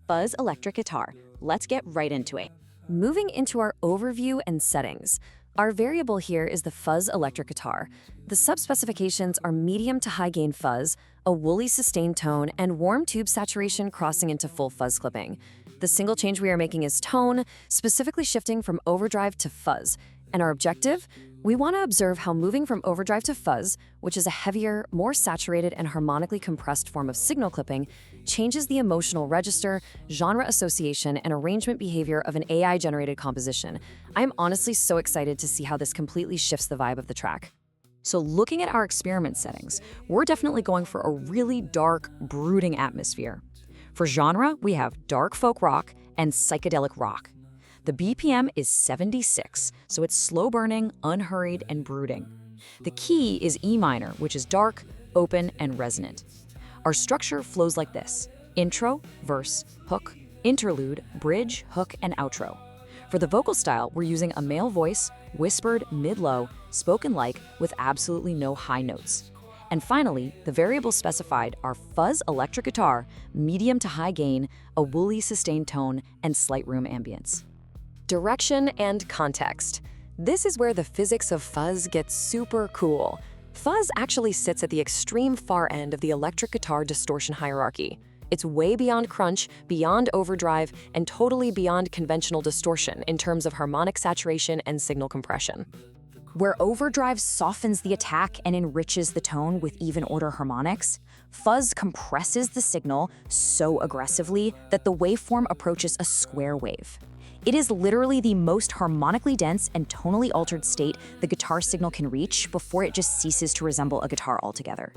Fuzz electric guitar. Let's get right into it. Moving into our overview and settings. Our variable here is the Fuzz electric guitar. The subspecifications are medium to high gain fuzz, a woolly sustained tone, and warm tube saturation crossing into full fuzz clipping. The single change we are making is tone, specifically shifting from overdrive to fuzz. And our objective? We want to observe how moving from overdrive to fuzz, which is a heavier, more saturated and harmonically compressed form of signal clipping, changes the emotional register, genre association, and arrangement behavior of an AI-generated composition. I'm honestly so excited to see how this completely shifts the vibe of the track. So looking at our experiment settings, we're definitely going for a really dark, brooding atmosphere. For genre, we have dark folk rock and psychedelic rock. The BPM is 76, so it's slow burning, unhurried, and brooding. The key is E minor, which is dark, open, and resonant. Our structure flows like this: intro, verse, hook, interlude, bridge, hook, and outro. For the vocal style, we're using a male voice, whispered, mid-low, spoken-like, with absolutely no high notes. And finally, the variables specified are fuzz electric guitar, medium to high gain, a woolly sustained tone, and slight room ambience. Direction and context. This is where the physics of fuzz gets super cool. Fuzz actually sits at the extreme far end of the electric guitar distortion hierarchy. It's way beyond crunch, beyond overdrive, and totally beyond conventional distortion in terms of harmonic saturation and signal compression. Where overdrive softens the attack and enriches the tone with even order harmonics, fuzz compresses the signal so aggressively that the waveform approaches a square wave. It is literally the most harmonically dense and tonally altered state the guitar signal can reach before it just ceases to resemble a guitar altogether.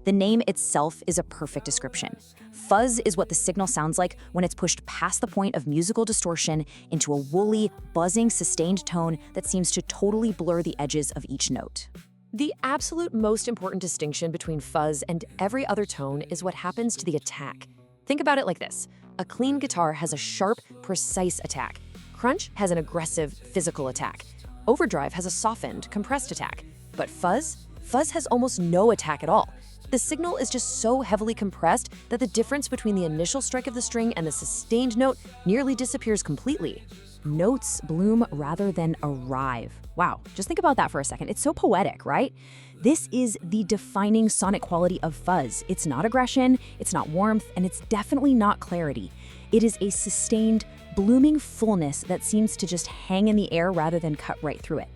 The name itself is a perfect description. Fuzz is what the signal sounds like when it's pushed past the point of musical distortion into a woolly, buzzing, sustained tone that seems to totally blur the edges of each note. The absolute most important distinction between fuzz and every other tone is what happens to the attack. Think about it like this. A clean guitar has a sharp, precise attack. Crunch has an aggressive, physical attack. Overdrive has a softened, compressed attack. But fuzz has almost no attack at all. The signal is just so heavily compressed that the difference between the initial strike of the string and the sustained note nearly disappears completely. Notes bloom rather than arrive. Wow, just think about that for a second. It's so poetic, right? This is the defining sonic quality of fuzz. It's not aggression, it's not warmth, and it's definitely not clarity. It is a sustained, blooming fullness that seems to just hang in the air rather than cut right through it.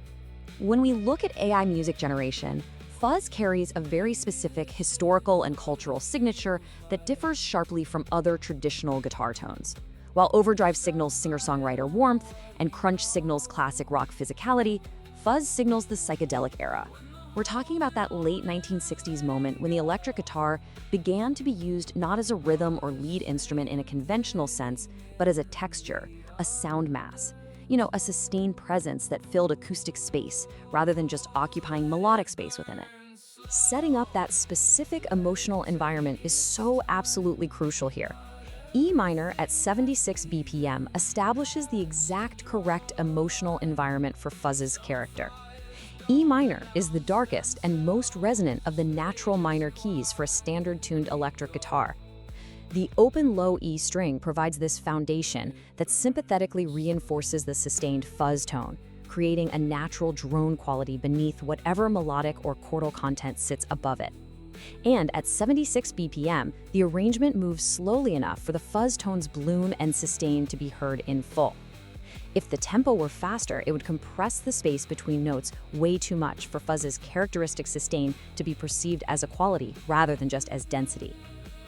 When we look at AI music generation, fuzz carries a very specific historical and cultural signature that differs sharply from other traditional guitar tones. While overdrive signals singer-songwriter warmth and crunch signals classic rock physicality, fuzz signals the psychedelic era. We're talking about that late 1960s moment when the electric guitar began to be used not as a rhythm or lead instrument in a conventional sense, but as a texture, a sound mass. A sustained presence that filled acoustic space rather than just occupying melodic space within it. Setting up that specific emotional environment is so absolutely crucial here. E minor at 76 BPM establishes the exact correct emotional environment for fuzz's character. E minor is the darkest and most resonant of the natural minor keys for a standard-tuned electric guitar. The open low E string provides this foundation that sympathetically reinforces the sustained fuzz tone, creating a natural drone quality beneath whatever melodic or chordal content sits above it. And at 76 BPM, the arrangement moves slowly enough for the fuzz tone's bloom and sustain to be heard in full. If the tempo were faster, it would compress the space between notes way too much for fuzz's characteristic sustain to be perceived as a quality rather than just as density.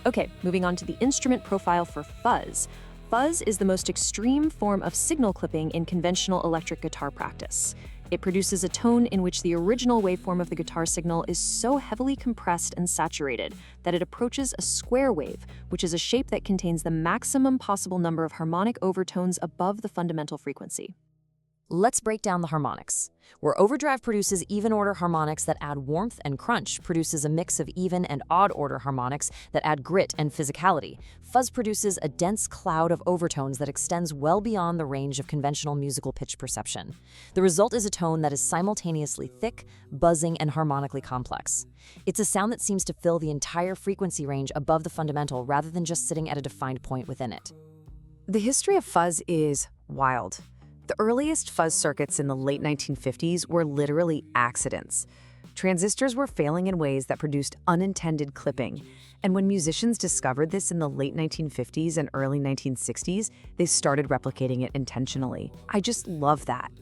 Okay, moving on to the instrument profile for fuzz. Fuzz is the most extreme form of signal clipping in conventional electric guitar practice. It produces a tone in which the original waveform of the guitar signal is so heavily compressed and saturated that it approaches a square wave, which is a shape that contains the maximum possible number of harmonic overtones above the fundamental frequency. Let's break down the harmonics. Where overdrive produces even-order harmonics that add warmth and crunch produces a mix of even and odd-order harmonics that add grit and physicality, fuzz produces a dense cloud of overtones that extends well beyond the range of conventional musical pitch perception. The result is a tone that is simultaneously thick, buzzing, and harmonically complex. It's a sound that seems to fill the entire frequency range above the fundamental rather than just sitting at a defined point within it. The history of fuzz is wild. The earliest fuzz circuits in the late 1950s were literally accidents. Transistors were failing in ways that produced unintended clipping. And when musicians discovered this in the late 1950s and early 1960s, they started replicating it intentionally. I just love that.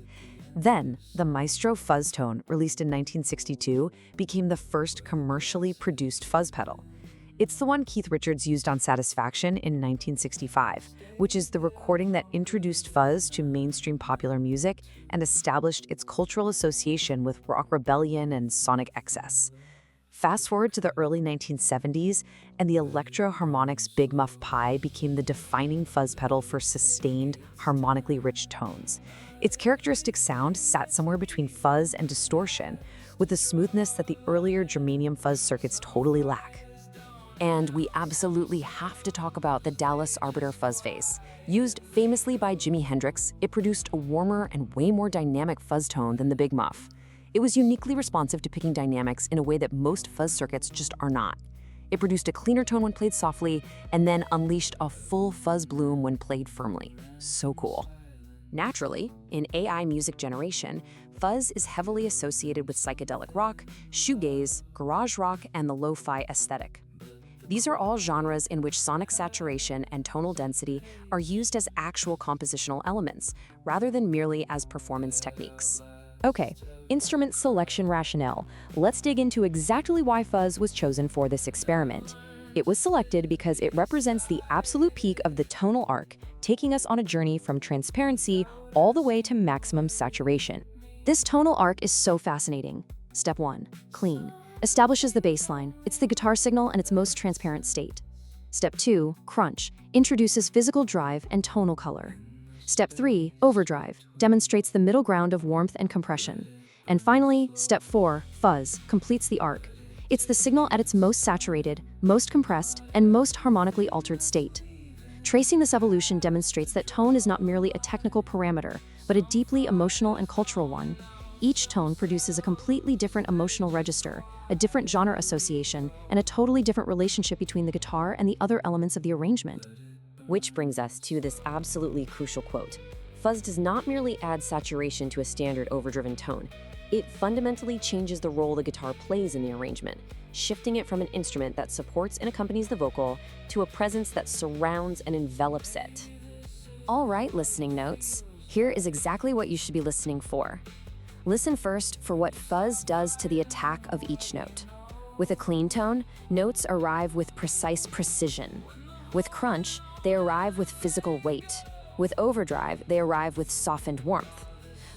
Then, the Maestro fuzz tone, released in 1962, became the first commercially produced fuzz pedal. It's the one Keith Richards used on Satisfaction in 1965, which is the recording that introduced fuzz to mainstream popular music and established its cultural association with rock rebellion and sonic excess. Fast forward to the early 1970s, and the Electro Harmonix Big Muff Pi became the defining fuzz pedal for sustained, harmonically rich tones. Its characteristic sound sat somewhere between fuzz and distortion, with the smoothness that the earlier germanium fuzz circuits totally lack. And we absolutely have to talk about the Dallas Arbiter fuzz face. Used famously by Jimi Hendrix, it produced a warmer and way more dynamic fuzz tone than the Big Muff. It was uniquely responsive to picking dynamics in a way that most fuzz circuits just are not. It produced a cleaner tone when played softly, and then unleashed a full fuzz bloom when played firmly. So cool. Naturally, in AI music generation, fuzz is heavily associated with psychedelic rock, shoegaze, garage rock, and the lo-fi aesthetic. These are all genres in which sonic saturation and tonal density are used as actual compositional elements, rather than merely as performance techniques. Okay, instrument selection rationale. Let's dig into exactly why fuzz was chosen for this experiment. It was selected because it represents the absolute peak of the tonal arc, taking us on a journey from transparency all the way to maximum saturation. This tonal arc is so fascinating. Step 1. Clean. Establishes the baseline. It's the guitar signal in its most transparent state. Step 2. Crunch. Introduces physical drive and tonal color. Step 3. Overdrive. Demonstrates the middle ground of warmth and compression. And finally, Step 4. Fuzz. Completes the arc. It's the signal at its most saturated, most compressed, and most harmonically altered state. Tracing this evolution demonstrates that tone is not merely a technical parameter, but a deeply emotional and cultural one. Each tone produces a completely different emotional register, a different genre association, and a totally different relationship between the guitar and the other elements of the arrangement. Which brings us to this absolutely crucial quote. Fuzz does not merely add saturation to a standard overdriven tone. It fundamentally changes the role the guitar plays in the arrangement, shifting it from an instrument that supports and accompanies the vocal to a presence that surrounds and envelops it. All right, listening notes. Here is exactly what you should be listening for. Listen first for what fuzz does to the attack of each note. With a clean tone, notes arrive with precise precision. With crunch, they arrive with physical weight. With overdrive, they arrive with softened warmth.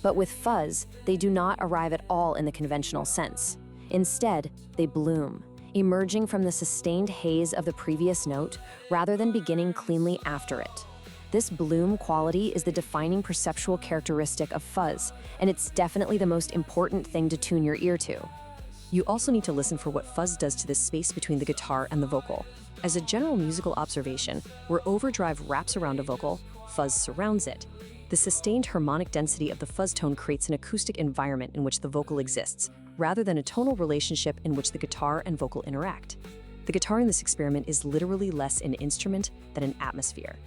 But with fuzz, they do not arrive at all in the conventional sense. Instead, they bloom, emerging from the sustained haze of the previous note rather than beginning cleanly after it. This bloom quality is the defining perceptual characteristic of fuzz, and it's definitely the most important thing to tune your ear to. You also need to listen for what fuzz does to the space between the guitar and the vocal. As a general musical observation, where overdrive wraps around a vocal, fuzz surrounds it. The sustained harmonic density of the fuzz tone creates an acoustic environment in which the vocal exists, rather than a tonal relationship in which the guitar and vocal interact. The guitar in this experiment is literally less an instrument than an atmosphere.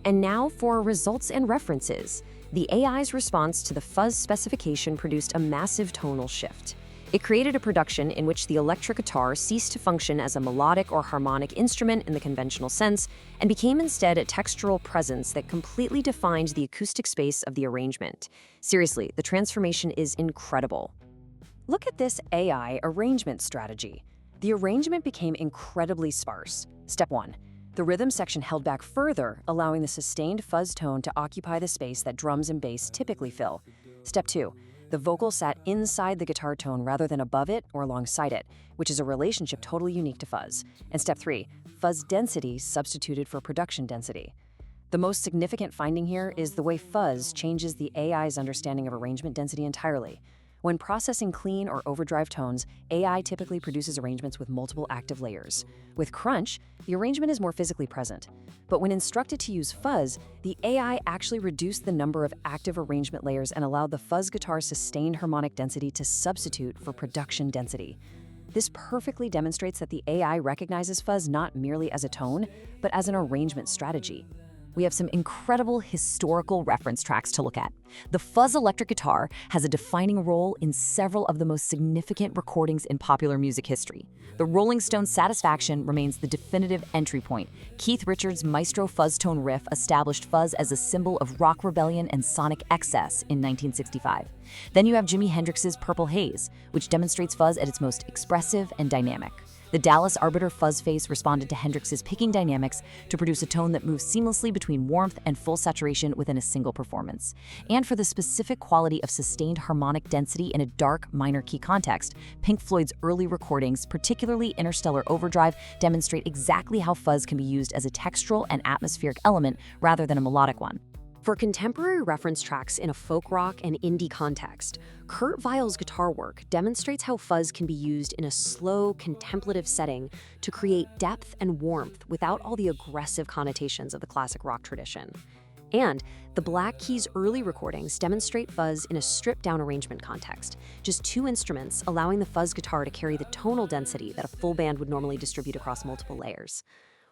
And now for results and references. The AI's response to the fuzz specification produced a massive tonal shift. It created a production in which the electric guitar ceased to function as a melodic or harmonic instrument in the conventional sense and became instead a textural presence that completely defined the acoustic space of the arrangement. Seriously, the transformation is incredible. Look at this AI arrangement strategy. The arrangement became incredibly sparse. Step 1. The rhythm section held back further, allowing the sustained fuzz tone to occupy the space that drums and bass typically fill. Step 2. The vocal sat inside the guitar tone rather than above it or alongside it, which is a relationship totally unique to fuzz. And Step 3. Fuzz density substituted for production density. The most significant finding here is the way fuzz changes the AI's understanding of arrangement density entirely. When processing clean or overdrive tones, AI typically produces arrangements with multiple active layers. With crunch, the arrangement is more physically present. But when instructed to use fuzz, the AI actually reduced the number of active arrangement layers and allowed the fuzz guitar's sustained harmonic density to substitute for production density. This perfectly demonstrates that the AI recognizes fuzz not merely as a tone, but as an arrangement strategy. we have some incredible historical reference tracks to look at. The Fuzz electric guitar has a defining role in several of the most significant recordings in popular music history. The Rolling Stones' Satisfaction remains the definitive entry point. Keith Richards' Maestro fuzz tone riff established fuzz as a symbol of rock rebellion and sonic excess in 1965. Then you have Jimi Hendrix's Purple Haze, which demonstrates fuzz at its most expressive and dynamic. The Dallas Arbiter fuzz face responded to Hendrix's picking dynamics to produce a tone that moves seamlessly between warmth and full saturation within a single performance. And for the specific quality of sustained harmonic density in a dark, minor key context, Pink Floyd's early recordings, particularly Interstellar Overdrive, demonstrate exactly how fuzz can be used as a textural and atmospheric element rather than a melodic one. For contemporary reference tracks in a folk rock and indie context, Kurt Weill's guitar work demonstrates how fuzz can be used in a slow, contemplative setting to create depth and warmth without all the aggressive connotations of the classic rock tradition. And the Black Keys' early recordings demonstrate fuzz in a stripped-down arrangement context, just two instruments allowing the fuzz guitar to carry the tonal density that a full band would normally distribute across multiple layers.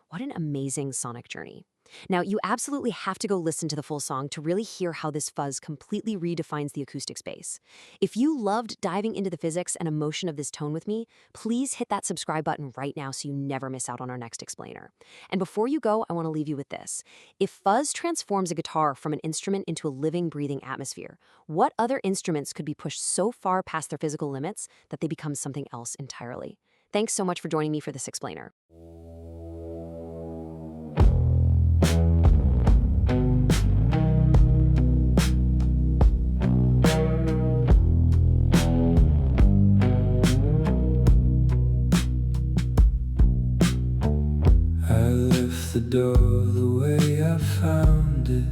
What an amazing sonic journey. Now, you absolutely have to go listen to the full song to really hear how this fuzz completely redefines the acoustic space. If you loved diving into the physics and emotion of this tone with me, please hit that subscribe button right now so you never miss out on our next explainer. And before you go, I want to leave you with this. If fuzz transforms a guitar from an instrument into a living, breathing atmosphere, what other instruments could be pushed so far past their physical limits that they become something else entirely? Thanks so much for joining me for this explainer. The door the way I found it,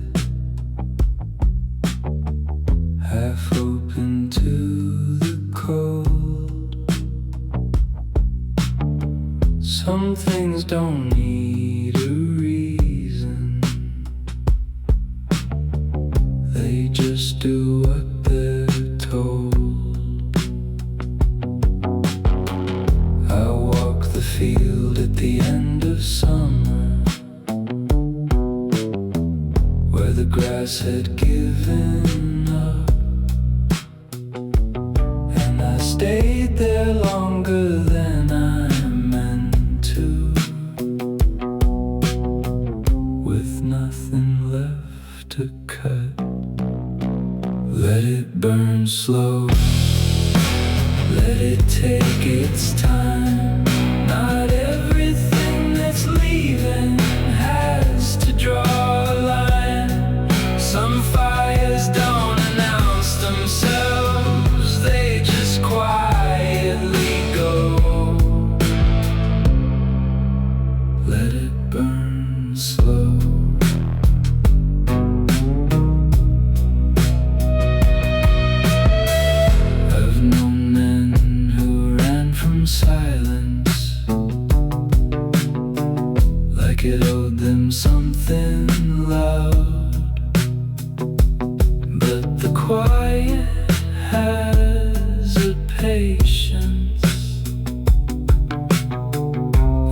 half open to the cold. Some things don't need a reason, they just do what they're told. I walk the field at the end of summer, the grass had given up, and I stayed there longer than I meant to, with nothing left to cut. Let it burn slow, let it take its time. Not everything that's leaving has to draw a line. Some fires don't announce themselves, they just quietly go. Let it burn slow. I've known men who ran from silence, like it owed them something loud. But the quiet has a patience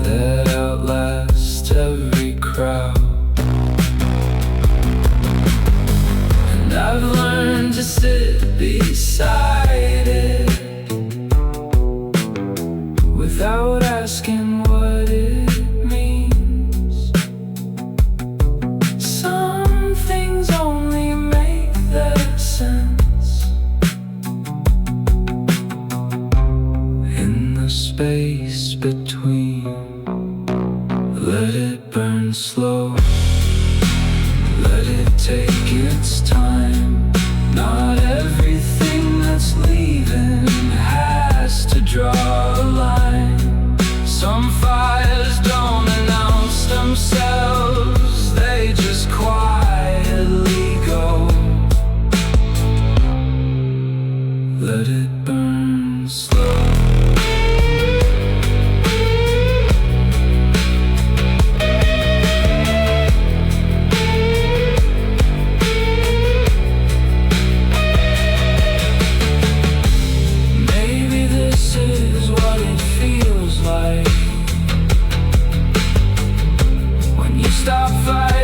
that outlasts every crowd. And I've learned to sit beside it without asking what it means. Some things only make that sense in the space between. Let it burn slow, let it take its time. Not everything that's leaving has to draw a line. Some fires don't announce themselves, they just quietly go. Let it burn slow. Maybe this is what it feels like when you stop fighting.